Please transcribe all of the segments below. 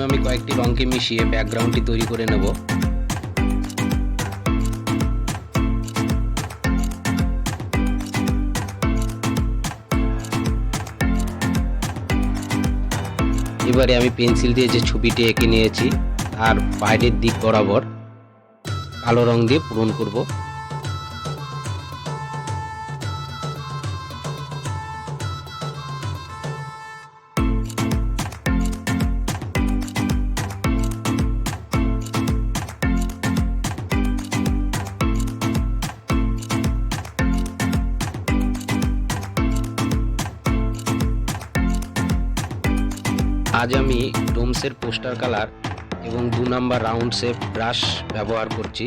প্রথমে আমি কয়েকটি রঙকে মিশিয়ে ব্যাকগ্রাউন্ডটি তৈরি করে নেব। এবারে আমি পেন্সিল দিয়ে যে ছবিটি এঁকে নিয়েছি তার বাইরের দিক বরাবর কালো রং দিয়ে পূরণ করব। আজ আমি ডোমসের পোস্টার কালার এবং 2 নাম্বার রাউন্ড শেপ ব্রাশ ব্যবহার করছি।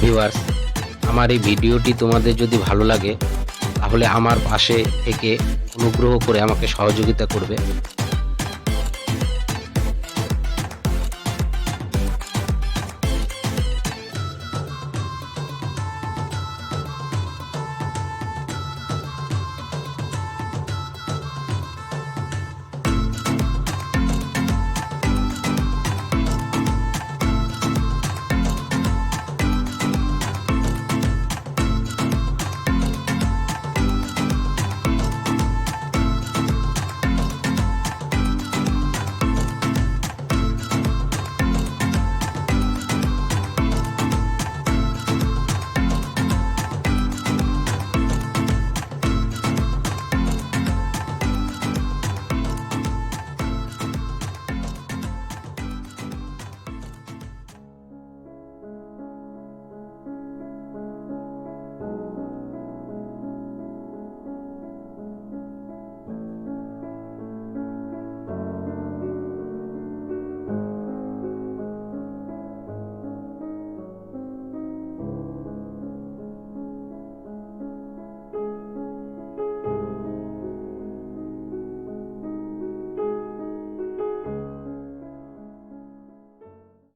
ভিউয়ার্স, আমার এই ভিডিওটি তোমাদের যদি ভালো লাগে তাহলে আমার পাশে থেকে অনুগ্রহ করে আমাকে সহযোগিতা করবে।